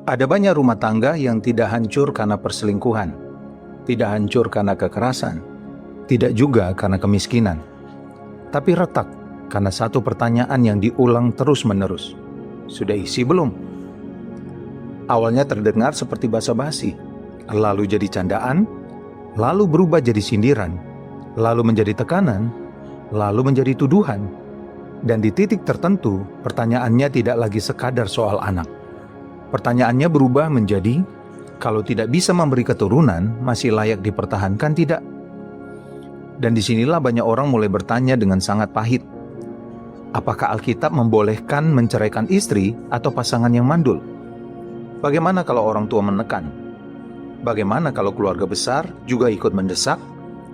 Ada banyak rumah tangga yang tidak hancur karena perselingkuhan, tidak hancur karena kekerasan, tidak juga karena kemiskinan, tapi retak karena satu pertanyaan yang diulang terus-menerus. Sudah isi belum? Awalnya terdengar seperti basa-basi, lalu jadi candaan, lalu berubah jadi sindiran, lalu menjadi tekanan, lalu menjadi tuduhan. Dan di titik tertentu, pertanyaannya tidak lagi sekadar soal anak. Pertanyaannya berubah menjadi, kalau tidak bisa memberi keturunan, masih layak dipertahankan tidak? Dan disinilah banyak orang mulai bertanya dengan sangat pahit. Apakah Alkitab membolehkan menceraikan istri atau pasangan yang mandul? Bagaimana kalau orang tua menekan? Bagaimana kalau keluarga besar juga ikut mendesak,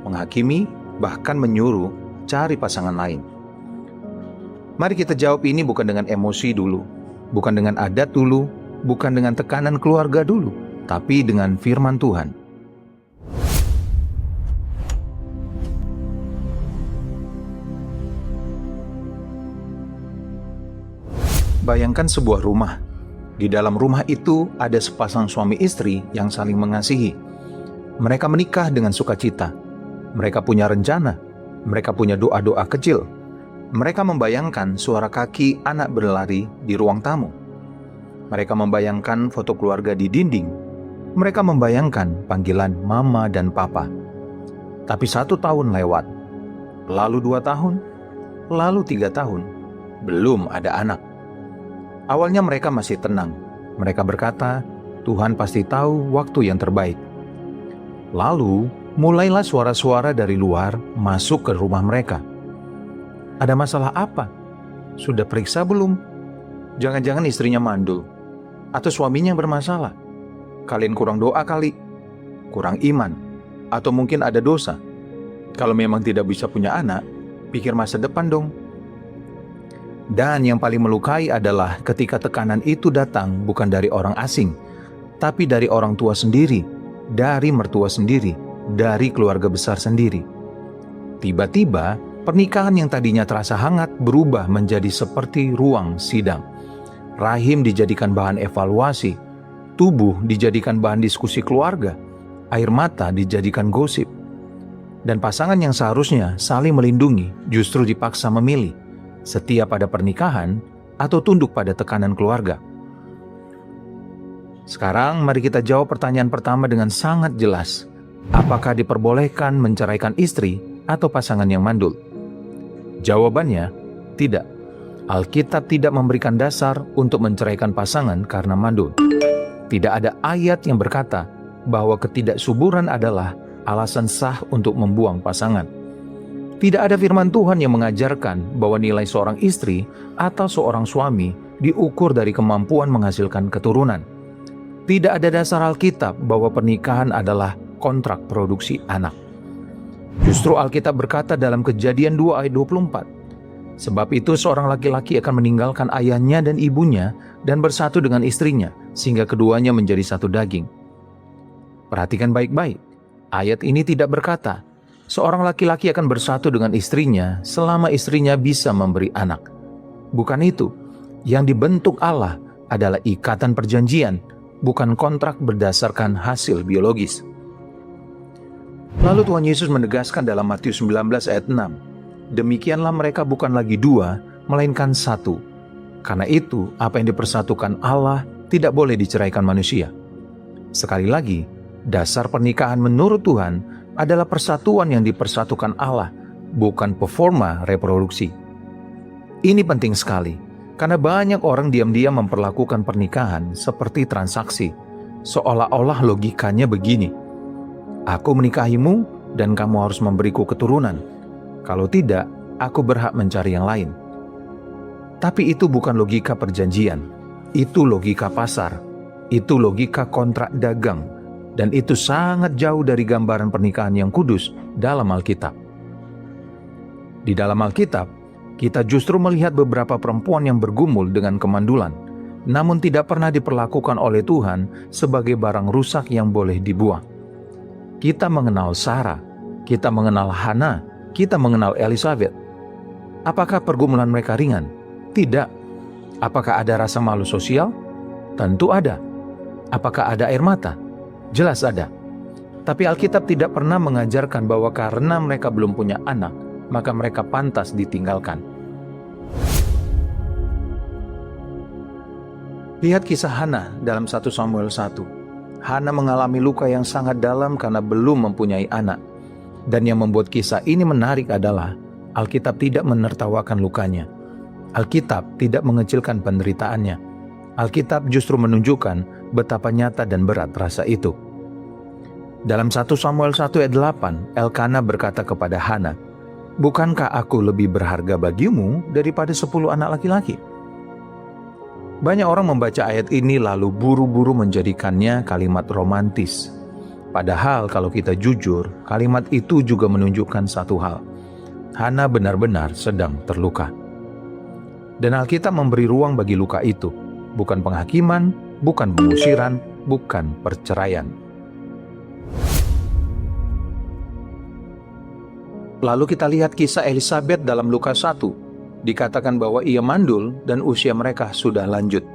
menghakimi, bahkan menyuruh cari pasangan lain? Mari kita jawab ini bukan dengan emosi dulu, bukan dengan adat dulu, bukan dengan tekanan keluarga dulu, tapi dengan firman Tuhan. Bayangkan sebuah rumah. Di dalam rumah itu ada sepasang suami istri yang saling mengasihi. Mereka menikah dengan sukacita. Mereka punya rencana. Mereka punya doa-doa kecil. Mereka membayangkan suara kaki anak berlari di ruang tamu. Mereka membayangkan foto keluarga di dinding. Mereka membayangkan panggilan mama dan papa. Tapi 1 tahun lewat, lalu 2 tahun, lalu 3 tahun, belum ada anak. Awalnya mereka masih tenang. Mereka berkata, Tuhan pasti tahu waktu yang terbaik. Lalu, mulailah suara-suara dari luar masuk ke rumah mereka. Ada masalah apa? Sudah periksa belum? Jangan-jangan istrinya mandul. Atau suaminya yang bermasalah. Kalian kurang doa kali, kurang iman, atau mungkin ada dosa. Kalau memang tidak bisa punya anak, pikir masa depan dong. Dan yang paling melukai adalah ketika tekanan itu datang bukan dari orang asing, tapi dari orang tua sendiri, dari mertua sendiri, dari keluarga besar sendiri. Tiba-tiba, pernikahan yang tadinya terasa hangat berubah menjadi seperti ruang sidang. Rahim dijadikan bahan evaluasi, tubuh dijadikan bahan diskusi keluarga, air mata dijadikan gosip. Dan pasangan yang seharusnya saling melindungi justru dipaksa memilih, setia pada pernikahan atau tunduk pada tekanan keluarga. Sekarang mari kita jawab pertanyaan pertama dengan sangat jelas. Apakah diperbolehkan menceraikan istri atau pasangan yang mandul? Jawabannya, tidak. Alkitab tidak memberikan dasar untuk menceraikan pasangan karena mandul. Tidak ada ayat yang berkata bahwa ketidaksuburan adalah alasan sah untuk membuang pasangan. Tidak ada firman Tuhan yang mengajarkan bahwa nilai seorang istri atau seorang suami diukur dari kemampuan menghasilkan keturunan. Tidak ada dasar Alkitab bahwa pernikahan adalah kontrak produksi anak. Justru Alkitab berkata dalam Kejadian 2 ayat 24, sebab itu seorang laki-laki akan meninggalkan ayahnya dan ibunya dan bersatu dengan istrinya, sehingga keduanya menjadi satu daging. Perhatikan baik-baik, ayat ini tidak berkata, seorang laki-laki akan bersatu dengan istrinya selama istrinya bisa memberi anak. Bukan itu, yang dibentuk Allah adalah ikatan perjanjian, bukan kontrak berdasarkan hasil biologis. Lalu Tuhan Yesus menegaskan dalam Matius 19 ayat 6, demikianlah mereka bukan lagi 2, melainkan 1. Karena itu, apa yang dipersatukan Allah tidak boleh diceraikan manusia. Sekali lagi, dasar pernikahan menurut Tuhan adalah persatuan yang dipersatukan Allah, bukan performa reproduksi. Ini penting sekali, karena banyak orang diam-diam memperlakukan pernikahan seperti transaksi, seolah-olah logikanya begini. Aku menikahimu dan kamu harus memberiku keturunan. Kalau tidak, aku berhak mencari yang lain. Tapi itu bukan logika perjanjian. Itu logika pasar. Itu logika kontrak dagang. Dan itu sangat jauh dari gambaran pernikahan yang kudus dalam Alkitab. Di dalam Alkitab, kita justru melihat beberapa perempuan yang bergumul dengan kemandulan, namun tidak pernah diperlakukan oleh Tuhan sebagai barang rusak yang boleh dibuang. Kita mengenal Sarah, kita mengenal Hana, kita mengenal Elizabeth. Apakah pergumulan mereka ringan? Tidak. Apakah ada rasa malu sosial? Tentu ada. Apakah ada air mata? Jelas ada. Tapi Alkitab tidak pernah mengajarkan bahwa karena mereka belum punya anak, maka mereka pantas ditinggalkan. Lihat kisah Hana dalam 1 Samuel 1. Hana mengalami luka yang sangat dalam karena belum mempunyai anak. Dan yang membuat kisah ini menarik adalah Alkitab tidak menertawakan lukanya. Alkitab tidak mengecilkan penderitaannya. Alkitab justru menunjukkan betapa nyata dan berat rasa itu. Dalam 1 Samuel 1 ayat 8, Elkana berkata kepada Hana, "Bukankah aku lebih berharga bagimu daripada 10 anak laki-laki?" Banyak orang membaca ayat ini lalu buru-buru menjadikannya kalimat romantis. Padahal kalau kita jujur, kalimat itu juga menunjukkan satu hal. Hana benar-benar sedang terluka. Dan Alkitab memberi ruang bagi luka itu. Bukan penghakiman, bukan pengusiran, bukan perceraian. Lalu kita lihat kisah Elisabet dalam Lukas 1. Dikatakan bahwa ia mandul dan usia mereka sudah lanjut.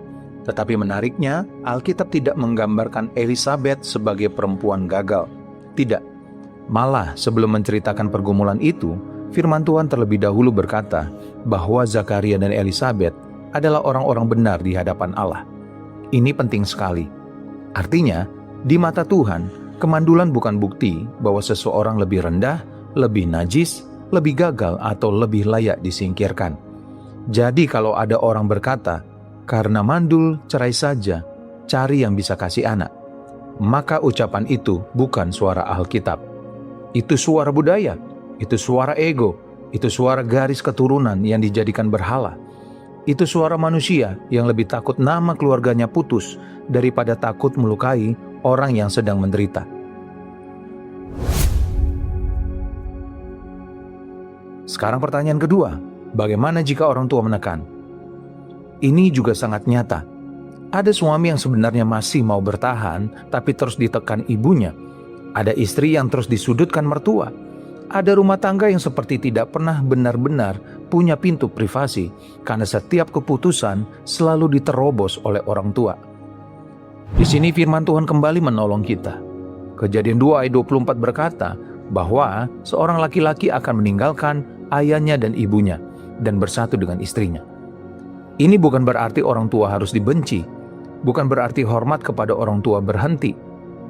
Tetapi menariknya, Alkitab tidak menggambarkan Elisabet sebagai perempuan gagal. Tidak. Malah sebelum menceritakan pergumulan itu, firman Tuhan terlebih dahulu berkata bahwa Zakaria dan Elisabet adalah orang-orang benar di hadapan Allah. Ini penting sekali. Artinya, di mata Tuhan, kemandulan bukan bukti bahwa seseorang lebih rendah, lebih najis, lebih gagal, atau lebih layak disingkirkan. Jadi kalau ada orang berkata, "Karena mandul, cerai saja, cari yang bisa kasih anak," maka ucapan itu bukan suara Alkitab. Itu suara budaya, itu suara ego, itu suara garis keturunan yang dijadikan berhala. Itu suara manusia yang lebih takut nama keluarganya putus daripada takut melukai orang yang sedang menderita. Sekarang pertanyaan kedua, bagaimana jika orang tua menekan? Ini juga sangat nyata. Ada suami yang sebenarnya masih mau bertahan, tapi terus ditekan ibunya. Ada istri yang terus disudutkan mertua. Ada rumah tangga yang seperti tidak pernah benar-benar punya pintu privasi, karena setiap keputusan selalu diterobos oleh orang tua. Di sini firman Tuhan kembali menolong kita. Kejadian 2 ayat 24 berkata bahwa seorang laki-laki akan meninggalkan ayahnya dan ibunya dan bersatu dengan istrinya. Ini bukan berarti orang tua harus dibenci, bukan berarti hormat kepada orang tua berhenti,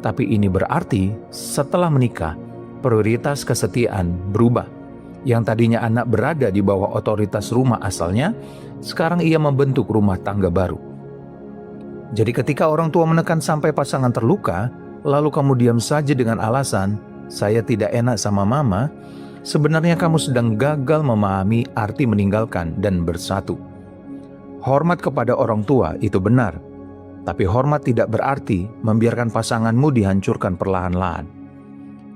tapi ini berarti setelah menikah, prioritas kesetiaan berubah. Yang tadinya anak berada di bawah otoritas rumah asalnya, sekarang ia membentuk rumah tangga baru. Jadi ketika orang tua menekan sampai pasangan terluka, lalu kamu diam saja dengan alasan, "Saya tidak enak sama mama," sebenarnya kamu sedang gagal memahami arti meninggalkan dan bersatu. Hormat kepada orang tua itu benar, tapi hormat tidak berarti membiarkan pasanganmu dihancurkan perlahan-lahan.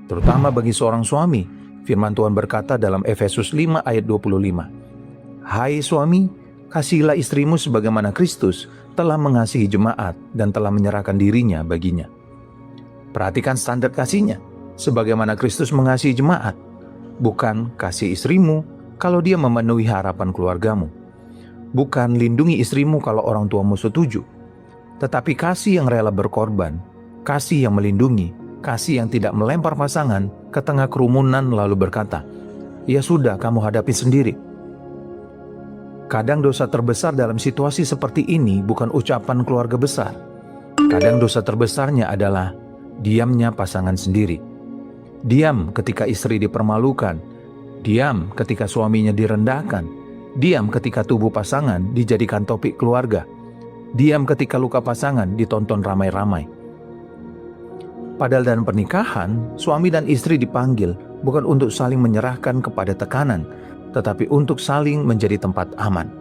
Terutama bagi seorang suami, firman Tuhan berkata dalam Efesus 5 ayat 25, "Hai suami, kasihilah istrimu sebagaimana Kristus telah mengasihi jemaat dan telah menyerahkan dirinya baginya." Perhatikan standar kasihnya, sebagaimana Kristus mengasihi jemaat. Bukan kasih istrimu kalau dia memenuhi harapan keluargamu. Bukan lindungi istrimu kalau orang tuamu setuju. Tetapi kasih yang rela berkorban, kasih yang melindungi, kasih yang tidak melempar pasangan ke tengah kerumunan lalu berkata, "Ya sudah, kamu hadapi sendiri." Kadang dosa terbesar dalam situasi seperti ini bukan ucapan keluarga besar. Kadang dosa terbesarnya adalah diamnya pasangan sendiri. Diam ketika istri dipermalukan, diam ketika suaminya direndahkan, diam ketika tubuh pasangan dijadikan topik keluarga, diam ketika luka pasangan ditonton ramai-ramai. Padahal dalam pernikahan, suami dan istri dipanggil bukan untuk saling menyerahkan kepada tekanan, tetapi untuk saling menjadi tempat aman.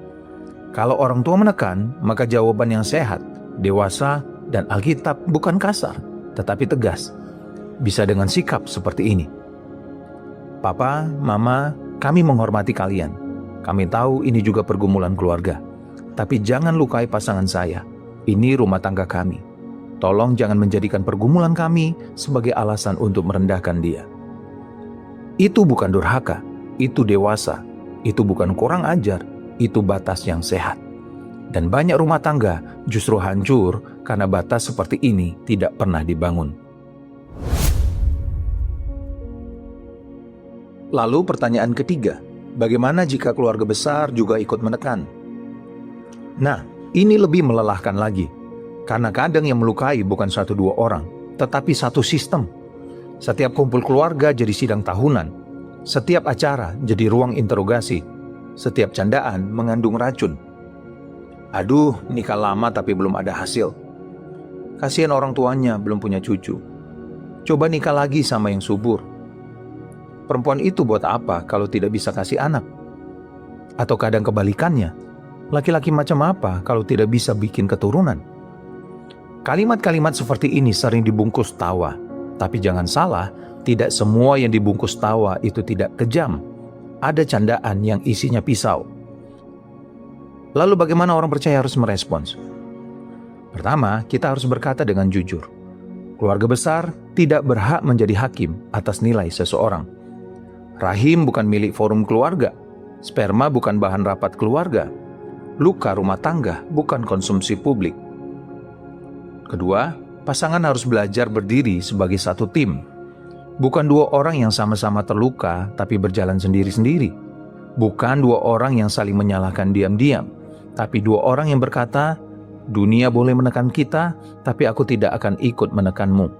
Kalau orang tua menekan, maka jawaban yang sehat, dewasa, dan Alkitab bukan kasar, tetapi tegas. Bisa dengan sikap seperti ini. "Papa, Mama, kami menghormati kalian. Kami tahu ini juga pergumulan keluarga. Tapi jangan lukai pasangan saya. Ini rumah tangga kami. Tolong jangan menjadikan pergumulan kami sebagai alasan untuk merendahkan dia." Itu bukan durhaka, itu dewasa. Itu bukan kurang ajar, itu batas yang sehat. Dan banyak rumah tangga justru hancur karena batas seperti ini tidak pernah dibangun. Lalu pertanyaan ketiga, bagaimana jika keluarga besar juga ikut menekan? Nah, ini lebih melelahkan lagi. Karena kadang yang melukai bukan 1-2 orang, tetapi satu sistem. Setiap kumpul keluarga jadi sidang tahunan. Setiap acara jadi ruang interogasi. Setiap candaan mengandung racun. Aduh, nikah lama tapi belum ada hasil. Kasihan orang tuanya belum punya cucu. Coba nikah lagi sama yang subur. Perempuan itu buat apa kalau tidak bisa kasih anak? Atau kadang kebalikannya, laki-laki macam apa kalau tidak bisa bikin keturunan? Kalimat-kalimat seperti ini sering dibungkus tawa. Tapi jangan salah, tidak semua yang dibungkus tawa itu tidak kejam. Ada candaan yang isinya pisau. Lalu bagaimana orang percaya harus merespons? Pertama, kita harus berkata dengan jujur. Keluarga besar tidak berhak menjadi hakim atas nilai seseorang. Rahim bukan milik forum keluarga. Sperma bukan bahan rapat keluarga. Luka rumah tangga bukan konsumsi publik. Kedua, pasangan harus belajar berdiri sebagai satu tim. Bukan 2 orang yang sama-sama terluka tapi berjalan sendiri-sendiri. Bukan 2 orang yang saling menyalahkan diam-diam. Tapi 2 orang yang berkata, dunia boleh menekan kita, tapi aku tidak akan ikut menekanmu.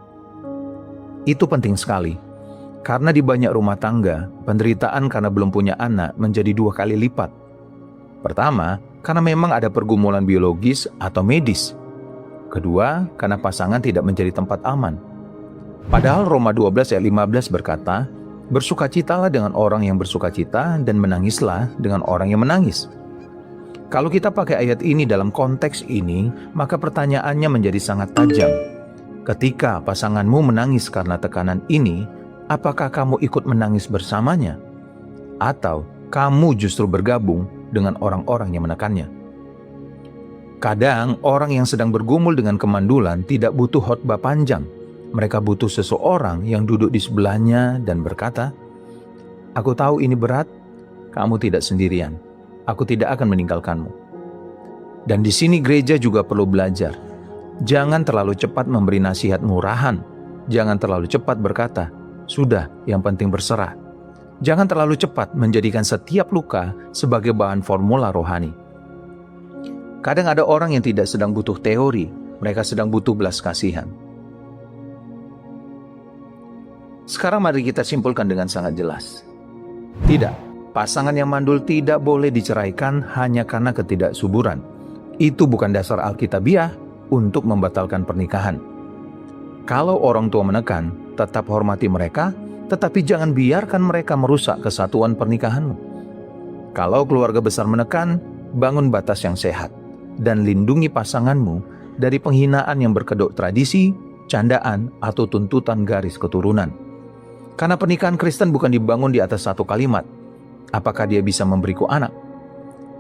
Itu penting sekali, karena di banyak rumah tangga, penderitaan karena belum punya anak menjadi 2 kali lipat. Pertama, karena memang ada pergumulan biologis atau medis. Kedua, karena pasangan tidak menjadi tempat aman. Padahal Roma 12 ayat 15 berkata, bersukacitalah dengan orang yang bersukacita dan menangislah dengan orang yang menangis. Kalau kita pakai ayat ini dalam konteks ini, maka pertanyaannya menjadi sangat tajam. Ketika pasanganmu menangis karena tekanan ini, apakah kamu ikut menangis bersamanya? Atau kamu justru bergabung dengan orang-orang yang menekannya? Kadang orang yang sedang bergumul dengan kemandulan tidak butuh khotbah panjang. Mereka butuh seseorang yang duduk di sebelahnya dan berkata, aku tahu ini berat, kamu tidak sendirian. Aku tidak akan meninggalkanmu. Dan di sini gereja juga perlu belajar. Jangan terlalu cepat memberi nasihat murahan. Jangan terlalu cepat berkata, sudah, yang penting berserah. Jangan terlalu cepat menjadikan setiap luka sebagai bahan formula rohani. Kadang ada orang yang tidak sedang butuh teori, mereka sedang butuh belas kasihan. Sekarang mari kita simpulkan dengan sangat jelas. Tidak. Pasangan yang mandul tidak boleh diceraikan hanya karena ketidaksuburan. Itu bukan dasar alkitabiah untuk membatalkan pernikahan. Kalau orang tua menekan, tetap hormati mereka, tetapi jangan biarkan mereka merusak kesatuan pernikahanmu. Kalau keluarga besar menekan, bangun batas yang sehat dan lindungi pasanganmu dari penghinaan yang berkedok tradisi, candaan, atau tuntutan garis keturunan. Karena pernikahan Kristen bukan dibangun di atas satu kalimat, apakah dia bisa memberiku anak?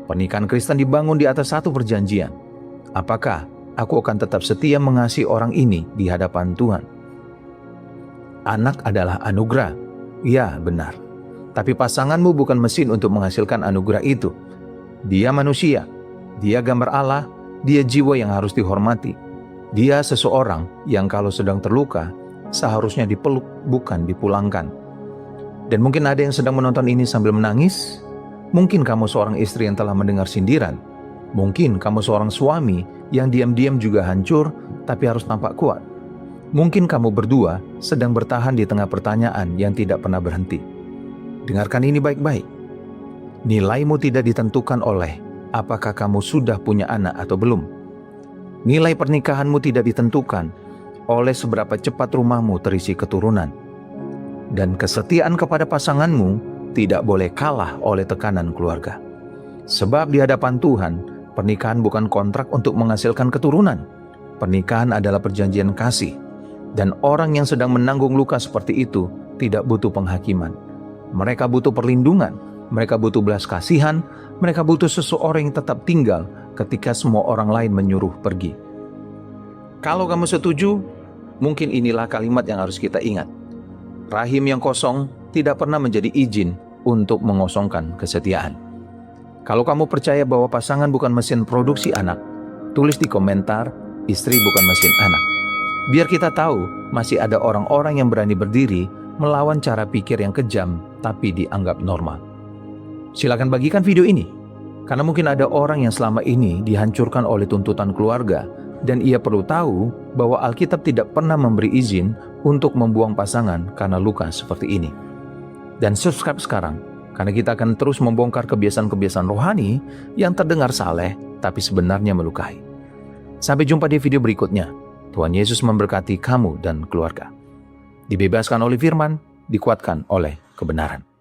Pernikahan Kristen dibangun di atas satu perjanjian. Apakah aku akan tetap setia mengasihi orang ini di hadapan Tuhan? Anak adalah anugerah. Ya, benar. Tapi pasanganmu bukan mesin untuk menghasilkan anugerah itu. Dia manusia. Dia gambar Allah. Dia jiwa yang harus dihormati. Dia seseorang yang kalau sedang terluka, seharusnya dipeluk, bukan dipulangkan. Dan mungkin ada yang sedang menonton ini sambil menangis. Mungkin kamu seorang istri yang telah mendengar sindiran. Mungkin kamu seorang suami yang diam-diam juga hancur, tapi harus tampak kuat. Mungkin kamu berdua sedang bertahan di tengah pertanyaan yang tidak pernah berhenti. Dengarkan ini baik-baik. Nilaimu tidak ditentukan oleh apakah kamu sudah punya anak atau belum. Nilai pernikahanmu tidak ditentukan oleh seberapa cepat rumahmu terisi keturunan. Dan kesetiaan kepada pasanganmu tidak boleh kalah oleh tekanan keluarga. Sebab di hadapan Tuhan, pernikahan bukan kontrak untuk menghasilkan keturunan. Pernikahan adalah perjanjian kasih. Dan orang yang sedang menanggung luka seperti itu tidak butuh penghakiman. Mereka butuh perlindungan, mereka butuh belas kasihan, mereka butuh seseorang yang tetap tinggal ketika semua orang lain menyuruh pergi. Kalau kamu setuju, mungkin inilah kalimat yang harus kita ingat. Rahim yang kosong tidak pernah menjadi izin untuk mengosongkan kesetiaan. Kalau kamu percaya bahwa pasangan bukan mesin produksi anak, tulis di komentar, istri bukan mesin anak. Biar kita tahu masih ada orang-orang yang berani berdiri melawan cara pikir yang kejam tapi dianggap normal. Silakan bagikan video ini, karena mungkin ada orang yang selama ini dihancurkan oleh tuntutan keluarga dan ia perlu tahu bahwa Alkitab tidak pernah memberi izin untuk membuang pasangan karena luka seperti ini. Dan subscribe sekarang, karena kita akan terus membongkar kebiasaan-kebiasaan rohani yang terdengar saleh tapi sebenarnya melukai. Sampai jumpa di video berikutnya. Tuhan Yesus memberkati kamu dan keluarga. Dibebaskan oleh firman, dikuatkan oleh kebenaran.